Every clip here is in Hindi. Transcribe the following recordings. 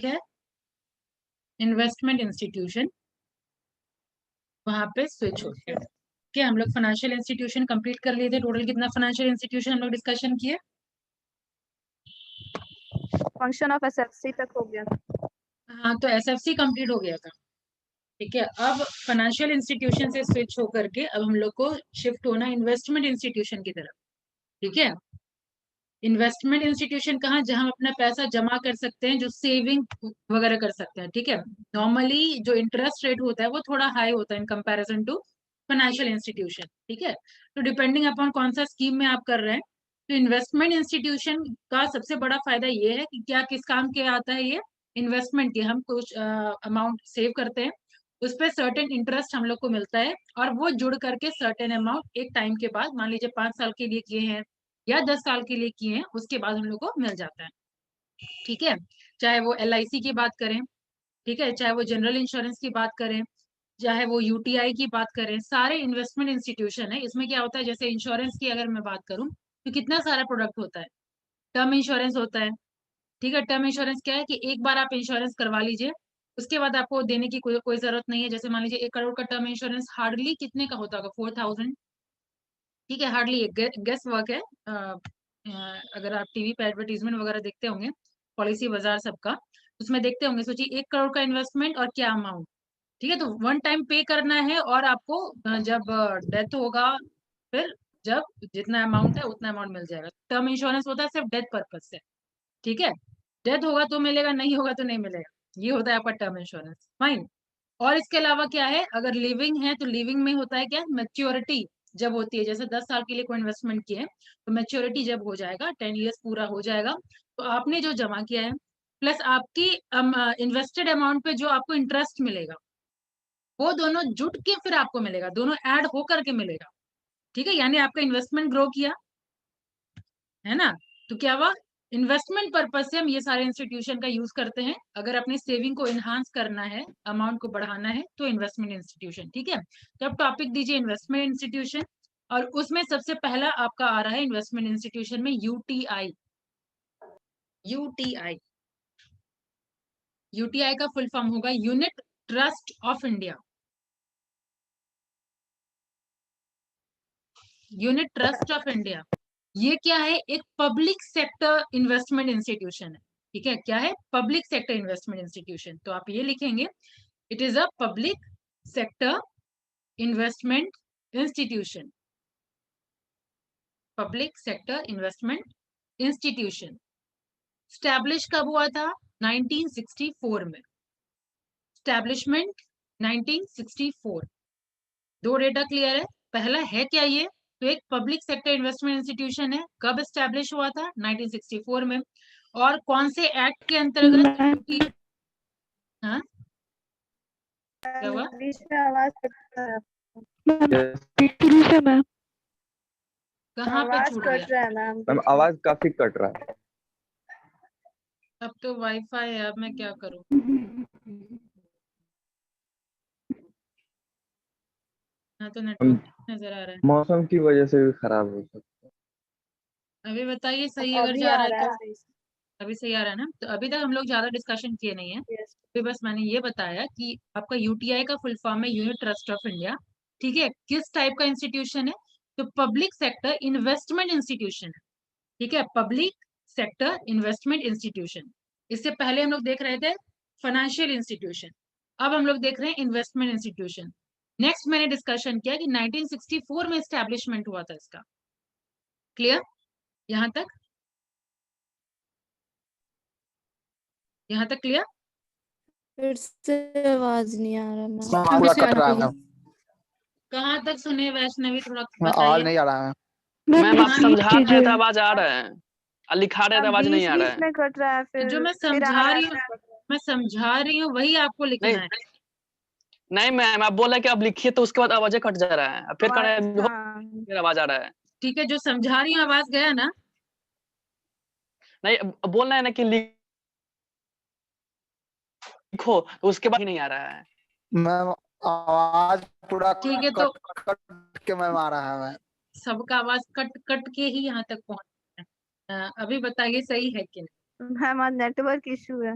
है इन्वेस्टमेंट इंस्टीट्यूशन, वहां पे स्विच होते हैं। क्या हम लोग फाइनेंशियल इंस्टीट्यूशन कंप्लीट कर लिए थे? टोटल कितना फाइनेंशियल इंस्टीट्यूशन हम लोग डिस्कशन किए? फंक्शन ऑफ एसएफसी तक हो गया। हाँ, तो एसएफसी कंप्लीट हो गया था। ठीक है, अब फाइनेंशियल इंस्टीट्यूशन से स्विच होकर के अब हम लोग को शिफ्ट होना इन्वेस्टमेंट इंस्टीट्यूशन की तरफ। ठीक है, इन्वेस्टमेंट इंस्टीट्यूशन कहाँ, जहां हम अपना पैसा जमा कर सकते हैं, जो सेविंग वगैरह कर सकते हैं। ठीक है, नॉर्मली जो इंटरेस्ट रेट होता है वो थोड़ा हाई होता है in comparison to financial institution. ठीक है, तो डिपेंडिंग अपॉन कौन सा स्कीम में आप कर रहे हैं। तो इन्वेस्टमेंट इंस्टीट्यूशन का सबसे बड़ा फायदा ये है कि क्या किस काम के आता है ये, इन्वेस्टमेंट के। हम कुछ अमाउंट सेव करते हैं, उस पर सर्टेन इंटरेस्ट हम लोग को मिलता है, और वो जुड़ करके सर्टेन अमाउंट एक टाइम के बाद, मान लीजिए 5 साल के लिए किए हैं या 10 साल के लिए किए हैं, उसके बाद हम लोग को मिल जाता है। ठीक है, चाहे वो LIC की बात करें, ठीक है, चाहे वो जनरल इंश्योरेंस की बात करें, चाहे वो UTI की बात करें, सारे इन्वेस्टमेंट इंस्टीट्यूशन है। इसमें क्या होता है, जैसे इंश्योरेंस की अगर मैं बात करूं तो कितना सारा प्रोडक्ट होता है। टर्म इंश्योरेंस होता है। ठीक है, टर्म इंश्योरेंस क्या है कि एक बार आप इंश्योरेंस करवा लीजिए, उसके बाद आपको देने की कोई जरूरत नहीं है। जैसे मान लीजिए 1 करोड़ का टर्म इंश्योरेंस हार्डली कितने का होता होगा, 4000। ठीक है, हार्डली एक गेस वर्क है। अगर आप टीवी पे एडवर्टीजमेंट वगैरह देखते होंगे, पॉलिसी बाजार सबका, उसमें देखते होंगे, सोचिए 1 करोड़ का इन्वेस्टमेंट और क्या अमाउंट। ठीक है, तो वन टाइम पे करना है, और आपको जब डेथ होगा, फिर जब जितना अमाउंट है उतना अमाउंट मिल जाएगा। टर्म इंश्योरेंस होता है सिर्फ डेथ पर्पज से। ठीक है, डेथ होगा तो मिलेगा, नहीं होगा तो नहीं मिलेगा, ये होता है आपका टर्म इंश्योरेंस। फाइन। और इसके अलावा क्या है, अगर लिविंग है तो लिविंग में होता है क्या, मैच्योरिटी जब होती है, जैसे 10 साल के लिए कोई इन्वेस्टमेंट किए तो मैच्योरिटी जब हो जाएगा, 10 years पूरा हो जाएगा, तो आपने जो जमा किया है प्लस आपकी इन्वेस्टेड अमाउंट पे जो आपको इंटरेस्ट मिलेगा, वो दोनों जुट के फिर आपको मिलेगा, दोनों ऐड होकर के मिलेगा। ठीक है, यानी आपका इन्वेस्टमेंट ग्रो किया है ना। तो क्या हुआ, इन्वेस्टमेंट पर्पज से हम ये सारे इंस्टीट्यूशन का यूज करते हैं। अगर अपने सेविंग को इन्हांस करना है, अमाउंट को बढ़ाना है, तो इन्वेस्टमेंट इंस्टीट्यूशन। ठीक है, तो अब टॉपिक दीजिए इन्वेस्टमेंट इंस्टीट्यूशन, और उसमें सबसे पहला आपका आ रहा है इन्वेस्टमेंट इंस्टीट्यूशन में UTI। UTI, UTI का फुल फॉर्म होगा unit trust of India. Unit trust of India, ये क्या है, एक पब्लिक सेक्टर इन्वेस्टमेंट इंस्टीट्यूशन है। ठीक है, क्या है, पब्लिक सेक्टर इन्वेस्टमेंट इंस्टीट्यूशन। तो आप ये लिखेंगे, it is a public sector investment institution. Public sector investment institution establish कब हुआ था, 1964 में। स्टैब्लिशमेंट 1964। दो डेटा क्लियर है। पहला है क्या ये, तो एक पब्लिक सेक्टर इन्वेस्टमेंट इंस्टीट्यूशन है, कब स्टैब्लिश हुआ था, 1964 में। और कौन से एक्ट के अंतर्गत, क्योंकि हाँ क्या हुआ, बीच में आवाज कट रहा है। मैम कहाँ पे आवाज छूट कट गया? रहा है मैम। मैम आवाज काफी कट रहा है। अब तो वाईफाई है, अब मैं क्या करूँ? हाँ, तो नेटवर्क नजर आ रहा है। मौसम की वजह से भी खराब हो सकता अभी बताइए, सही अगर अभी जा आ रहा है रहा है तो? सही से। अभी सही आ रहा है ना? तो अभी तक हम लोग ज्यादा डिस्कशन किए नहीं है, यस। अभी बस मैंने ये बताया कि आपका UTI का फुल फॉर्म है यूनिट ट्रस्ट ऑफ इंडिया। ठीक है, किस टाइप का इंस्टीट्यूशन है, तो पब्लिक सेक्टर इन्वेस्टमेंट इंस्टीट्यूशन है। ठीक है, पब्लिक सेक्टर इन्वेस्टमेंट इंस्टीट्यूशन। इससे पहले हम लोग देख रहे थे फाइनेंशियल इंस्टीट्यूशन, अब हम लोग देख रहे हैं इन्वेस्टमेंट इंस्टीट्यूशन। नेक्स्ट मैंने डिस्कशन किया कि 1964 में स्टैब्लिशमेंट हुआ था इसका। क्लियर यहाँ तक? यहाँ तक क्लियर? फिर से आवाज नहीं आ रहा मैम। पूरा कट रहा है मैम। कहाँ तक सुने वैष्णवी, थोड़ा आवाज बताइए। नहीं आ रहा है। मैम आप हाँ, समझा रहे हैं तो आवाज आ रहा है, और लिखा रहे हैं तो आवाज नहीं आ रहा बीच है। में कट रहा है, जो मैं फिर आ समझा रहा रही है। हूँ, मैं समझा रही हूँ वही आपको लिखना नहीं है। नहीं मैम, आप बोल रहे हैं कि आप लिखिए तो उसके बाद आवाजें कट जा रहा है, अब फिर कह रहे हैं हाँ फिर आवाज आ रहा है। ठीक है, जो समझा रही हूँ आवाज गया ना? नहीं, अब बोल रहे हैं ना कि लिखो तो उसके बाद ही नहीं आ रहा है। मैम आवाज पूरा ठीक है, तो कट कट के मैम आ रहा है मैम। सबका आवाज कट कट के ही यहाँ तक पहुंच है। अभी बताइए सही है कि नहीं? मैम आज नेटवर्क इशू है।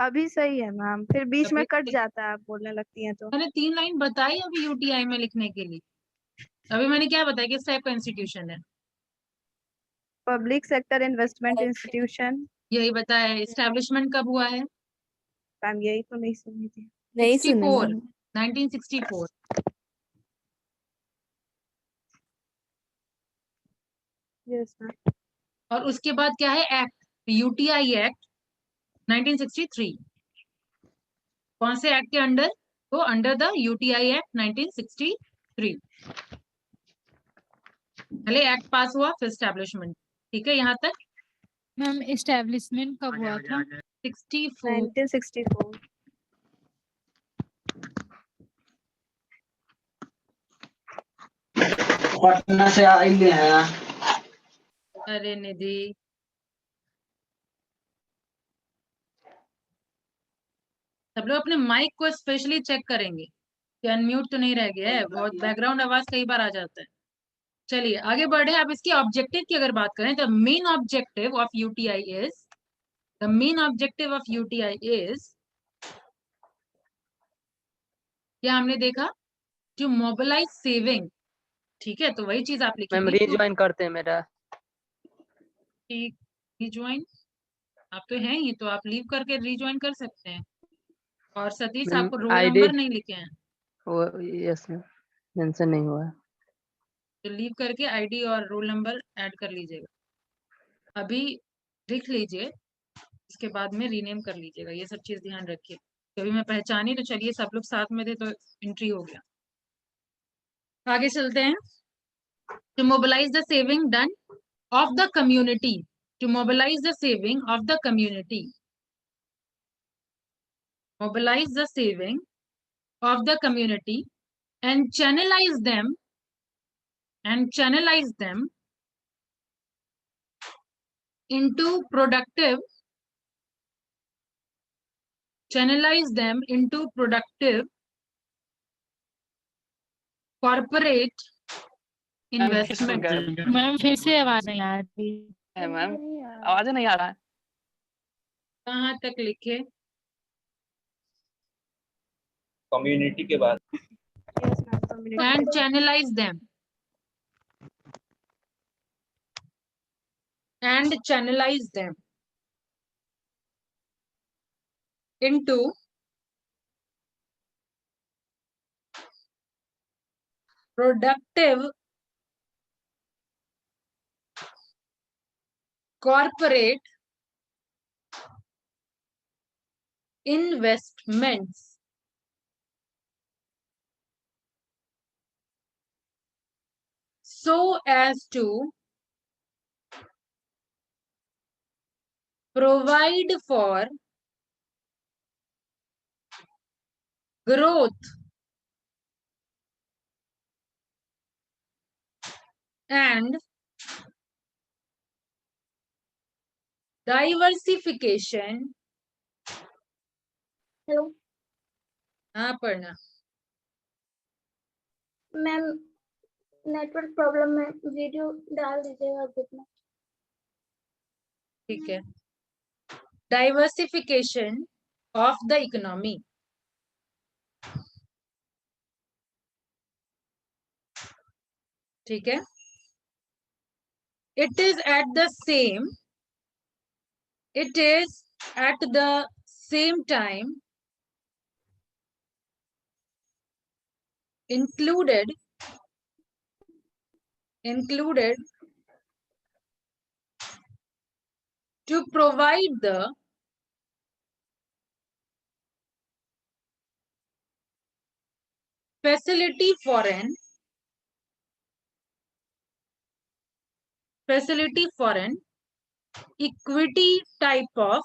अभी सही है मैम, फिर बीच में अभी कट जाता है, आप बोलने लगती हैं तो। मैंने 3 लाइन बताई अभी यूटीआई में लिखने के लिए। अभी मैंने क्या बताया किस टाइप का इंस्टीट्यूशन है, पब्लिक सेक्टर इन्वेस्टमेंट इंस्टीट्यूशन। यही बताया है। एस्टेब्लिशमेंट कब हुआ है? मैम यही तो नहीं सुनी थी। नहीं सुने 64, मैम। 1964। Yes ma'am. और उसके बाद क्या है? Act, UTI act 1963। कौन से एक्ट के अंडर? तो अंडर द यूटीआई एक्ट 1963 पहले एक्ट पास हुआ फिर एस्टेब्लिशमेंट। ठीक है यहाँ तक। मैम एस्टेब्लिशमेंट कब हुआ था? 64। 1964। पटना से आइए हैं। अरे निधि, सब लोग अपने माइक को स्पेशली चेक करेंगे कि अनम्यूट तो नहीं रह गया है, बहुत बैकग्राउंड आवाज कई बार आ जाता है। चलिए आगे बढ़े। अब इसकी ऑब्जेक्टिव की अगर बात करें तो main objective of UTI is, the main objective of UTI is, क्या हमने देखा? To mobilise saving. ठीक है, तो वही चीज आप मैम लिखेंगे। रीज्वाइन करते हैं मेरा। रिज्वाइन, आप तो हैं ही, तो आप लीव करके रिज्वाइन कर सकते हैं। और सतीश मैम आपको रोल आईडी नंबर नहीं लिखे हैं वो यस मैम मेंशन नहीं हुआ है। तो लीव करके आईडी और रोल नंबर ऐड कर लीजिएगा। अभी लिख लीजिए, इसके बाद में रीनेम कर लीजिएगा। ये सब चीज ध्यान रखिए। कभी मैं पहचानी तो चलिए सब लोग साथ में थे तो एंट्री हो गया। आगे चलते हैं। To mobilise the saving done of the community, to mobilize the saving of the community, mobilize the saving of the community and channelize them into productive, channelize them into productive corporate investment। Ma'am फिर से आवाज नहीं आ रही है मैम आवाज नहीं आ रहा है। कहाँ तक लिखे? कम्युनिटी के बाद yes ma'am, community. and channelize them into productive corporate investments, so as to provide for growth and diversification। Hello हाँ पढ़ना। मैम, नेटवर्क प्रॉब्लम है, वीडियो डाल दीजिएगा ग्रुप में। ठीक है। डाइवर्सिफिकेशन ऑफ द इकोनॉमी, ठीक है। It is at the same time included to provide the facility for an equity type of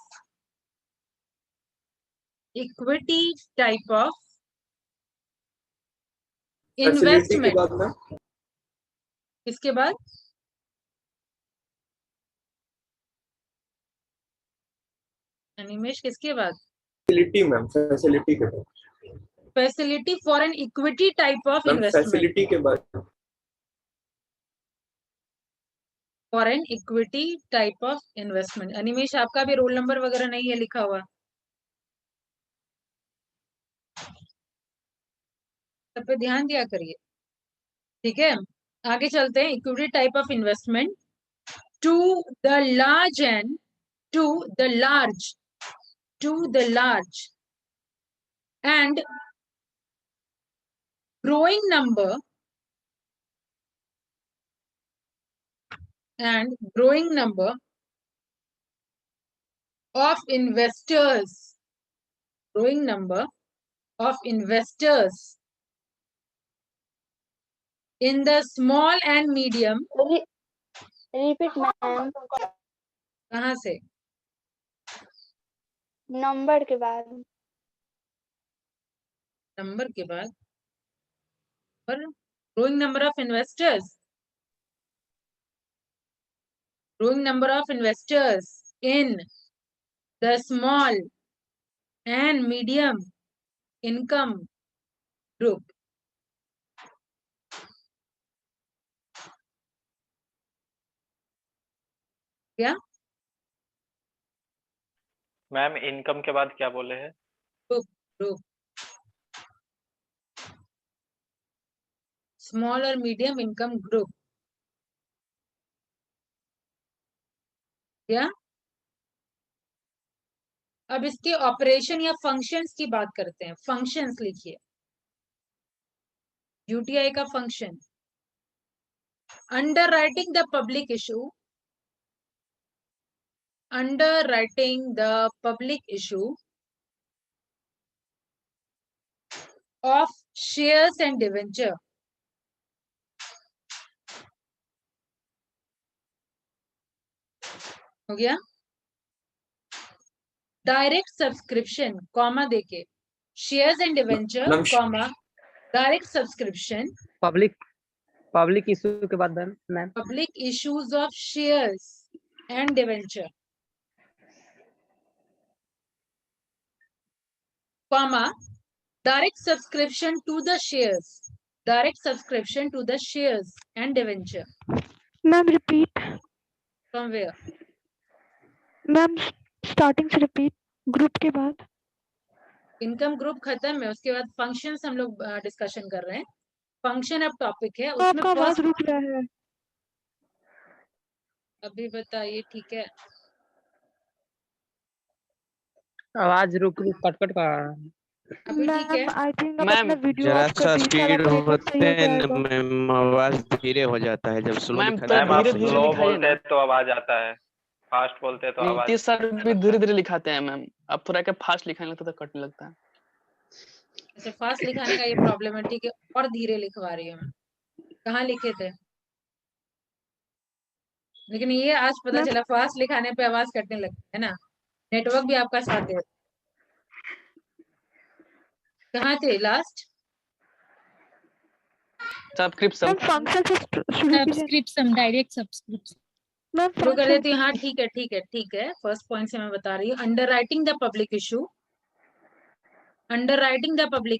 facility के investment। बाद में इसके बाद अनिमेश, किसके बाद? फैसिलिटी मैम, फैसिलिटी के बाद facility for an equity type of ma'am, investment, facility के बाद for an equity type of investment. Animesh आपका भी रोल नंबर वगैरह नहीं है लिखा हुआ? सब पे ध्यान दिया करिए, ठीक है। आगे चलते हैं। Equity type of investment to the large and to the large and growing number of investors in the small and medium repeat ma'am, कहाँ से नंबर के बाद। नंबर के बाद पर growing number of investors in the small and medium income group. क्या मैम इनकम के बाद क्या बोले हैं? ग्रुप स्मॉल और मीडियम इनकम ग्रुप। क्या अब इसके ऑपरेशन या फंक्शंस की बात करते हैं। फंक्शंस लिखिए। यूटीआई का function, underwriting the public issue of shares and debenture हो गया। डायरेक्ट सब्सक्रिप्शन कॉमा देके shares and debenture comma direct subscription public issue के बाद ma'am public issues of shares and debenture comma direct subscription to the shares and debenture. Ma'am repeat, from where ma'am starting से रिपीट। ग्रुप के बाद इनकम ग्रुप खत्म है, उसके बाद फंक्शंस हम लोग डिस्कशन कर रहे हैं। फंक्शन अब टॉपिक है, उसमें आपका आवाज फर्स्ट रुक रहा है। अभी बताइए, ठीक है। आवाज रुक कट कट का। अभी ठीक है। मैम आई थिंक आप मैम, अपना वीडियो जरा ऑफ कर सा दीजिए, स्पीड आपका नेटवर्क सही हो होते जाएगा। मैम, आवाज धीरे हो जाता है जब स्लो मैम लिखा थोड़ा मैम जाता आप धीरे है। धीरे स्लो लिखाइए बोलते ना। हैं तो आवाज आता है, फास्ट बोलते हैं तो आवाज नीतीश सर भी धीरे धीरे लिखाते हैं मैम। अब थोड़ा क्या फास्ट लिखाने लगता तो कटने लगता है। अच्छा, फास्ट लिखाने का ये प्रॉब्लम है, ठीक है। और धीरे लिखवा रही हूँ मैं। कहाँ लिखे थे? लेकिन ये आज पता मैम चला फास्ट लिखाने पे आवाज कटने लगती है ना। नेटवर्क भी आपका साथ दे। कहाँ थे लास्ट? सब्सक्रिप्शन मैम फंक्शन से शुरू कीजिए। Subscription, direct subscription. मैम शुरू कर फंक्शन देती हूँ। हाँ ठीक है, ठीक है, ठीक है। फर्स्ट पॉइंट से मैं बता रही हूँ। Underwriting the public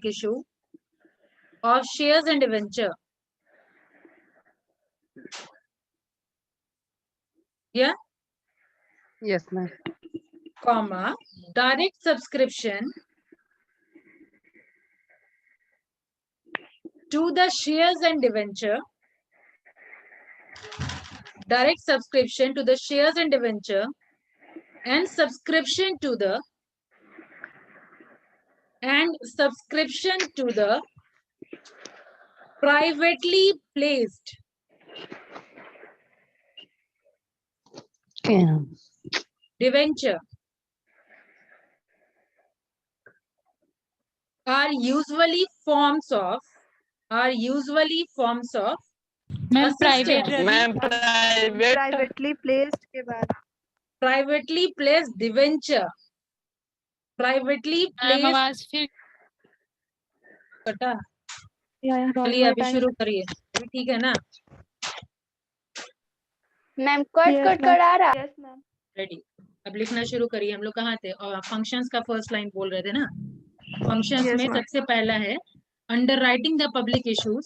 issue of shares and debenture. Yeah, yes ma'am. comma, direct subscription to the shares and debenture. Direct subscription to the shares and debenture and subscription to the privately placed debenture are usually forms of ma'am assistance. Private ma'am private privately placed के बाद Privately placed debenture. Privately ma'am placed आवाज फिर कटा। या चलिए अभी शुरू करिए। अभी ठीक है ना? मैम कट कट कर आ रहा। Yes ma'am. रेडी। अब लिखना शुरू करिए। हम लोग कहाँ थे? और फंक्शंस का फर्स्ट लाइन बोल रहे थे ना। फंक्शंस Yes, में ma'am. सबसे पहला है underwriting the public issues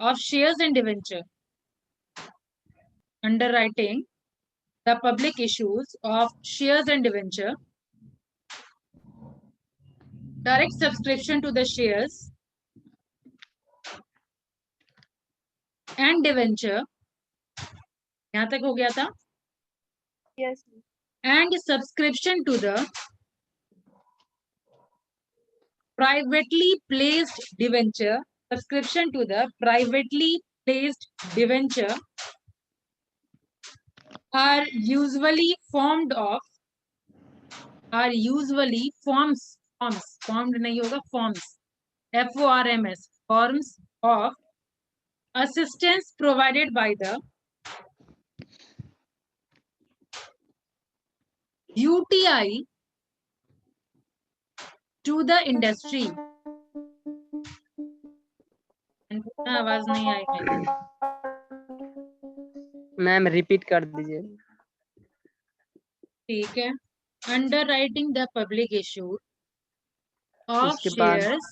of shares and debenture. Underwriting the public issues of shares and debenture direct subscription to the shares and debenture, यहाँ तक हो गया था, Yes. and subscription to the privately placed debenture, subscription to the privately placed debenture are usually formed formed नहीं होगा, forms, FORMS, forms of assistance provided by the UTI to the industry. आवाज नहीं आई मेरी। मैम रिपीट कर दीजिए। ठीक है, underwriting the public issue of उसके बाद shares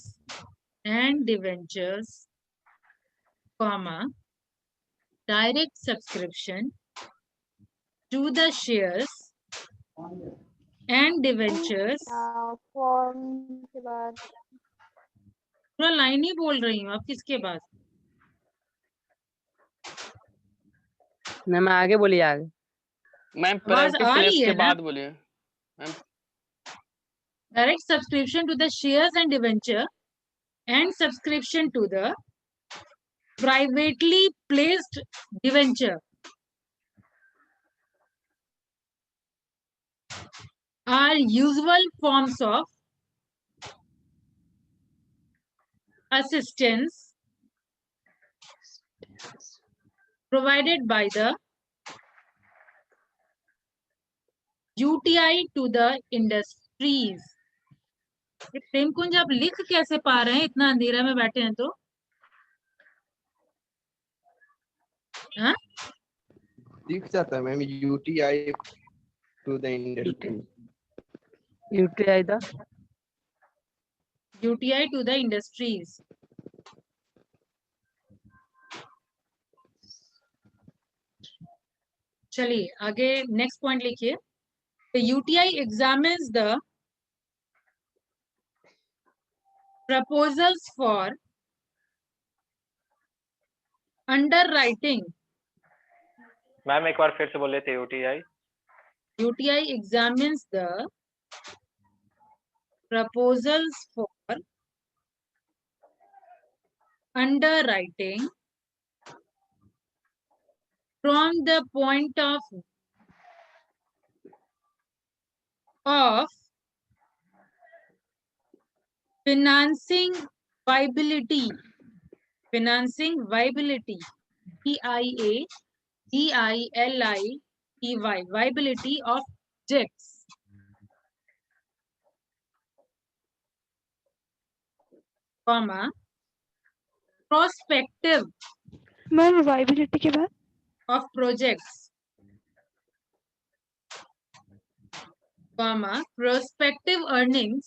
and debentures, comma, direct subscription to the shares and debentures, form के बाद पूरा लाइन ही बोल रही हूँ, आप किसके बाद? मैम आगे बोलिए आगे। मैम आवाज प्रायोरिटी आ प्लेस रही है के ना? बाद बोलिए ma'am. Direct subscription to the shares and debenture and subscription to the privately placed debenture are usual forms of assistance provided by the UTI to the industries. ये प्रेमकुंज आप लिख कैसे पा रहे हैं, इतना अंधेरा में बैठे हैं तो? हाँ? दिख जाता है ma'am, UTI to the industry. UTI the UTI to the industries. चलिए आगे नेक्स्ट पॉइंट लिखिए। The UTI examines the proposals for underwriting. Ma'am एक बार फिर से बोले थे UTI. UTI examines the proposals for underwriting from the point of financing viability, VIAGILIEY, viability of projects, comma, prospective ma'am viability के बाद of projects, comma, prospective earnings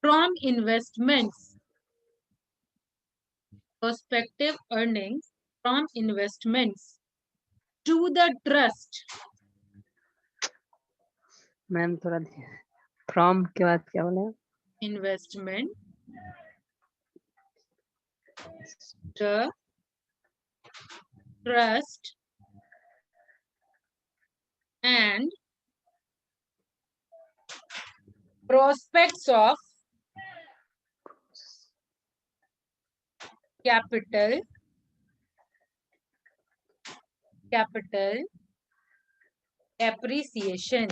from investments, prospective earnings from investments to the trust, ma'am थोड़ा फ्रॉम के बाद क्या बोला? investment, the trust and prospects of capital appreciation.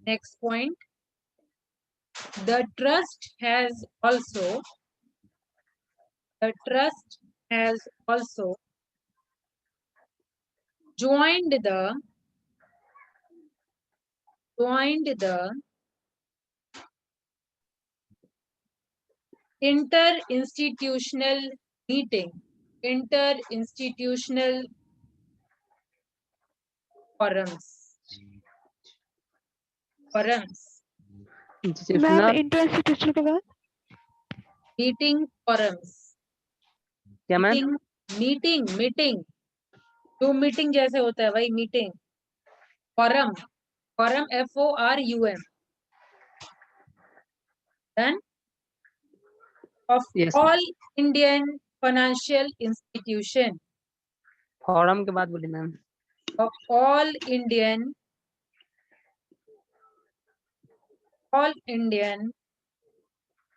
Next point, the trust has also joined the interinstitutional forums. Ma'am interinstitutional के बाद Meeting forums. क्या मैम? Meeting. जूम मीटिंग जैसे होता है वही meeting. Forum, forum FORUM, done. Of yes all Indian financial institution, forum के बाद बोली ma'am. of all Indian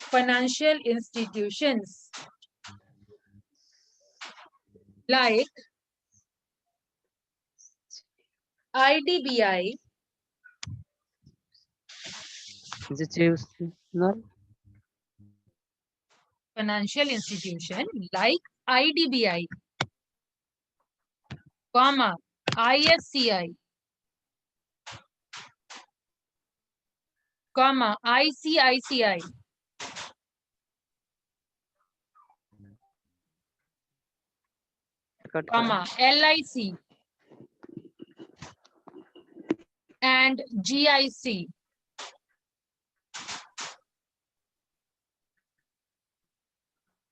financial institutions like IDBI, financial institution like IDBI, comma IFCI, comma ICICI, comma LIC and GIC.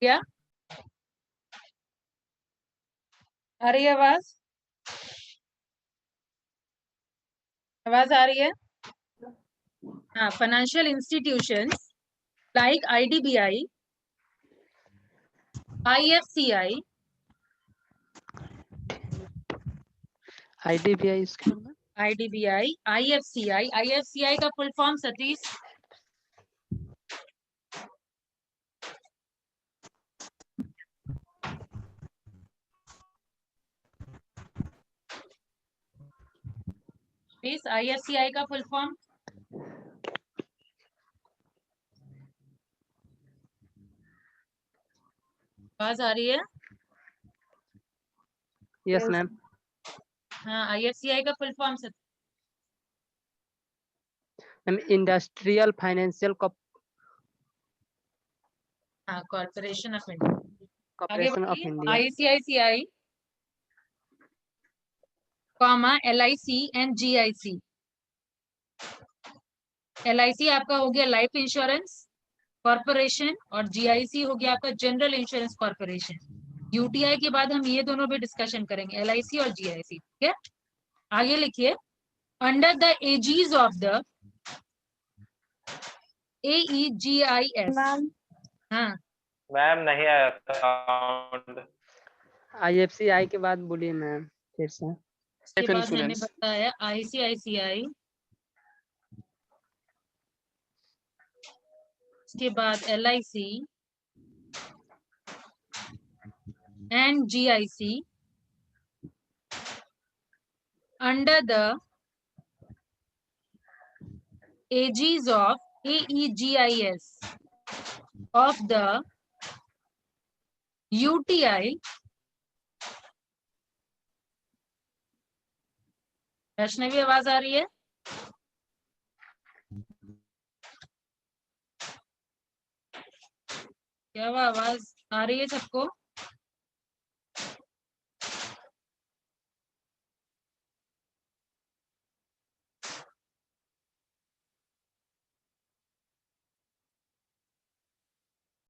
क्या आ रही है आवाज? आवाज आ रही है? हाँ, financial institutions like IDBI, IFCI, IDBI इसका IDBI, IFCI, IFCI का full form Satish? Please IFCI का फुल फॉर्म? आवाज आ रही है? Yes ma'am. हाँ, IFCI का full form Satish? Ma'am industrial financial हाँ, कॉर्पोरेशन ऑफ इंडिया। आगे कॉर्पोरेशन ऑफ बढ़िए। India. ICICI, comma LIC and GIC। LIC आपका हो गया लाइफ इंश्योरेंस कॉर्पोरेशन और GIC हो गया आपका जनरल इंश्योरेंस कॉर्पोरेशन। UTI के बाद हम ये दोनों भी डिस्कशन करेंगे, LIC और GIC, ठीक है? आगे लिखिए, under the aegis of the AEGIS। Ma'am हाँ, मैम नहीं आया साउंड। IFCI के बाद बोलिए मैम फिर से। इसके बाद मैंने इंश्योरेंस। बताया ICICI, उसके बाद LIC and GIC under the aegis of AEGIS of the UTI, Vaishnavi आवाज आ रही है? क्या वो आवाज आ रही है सबको?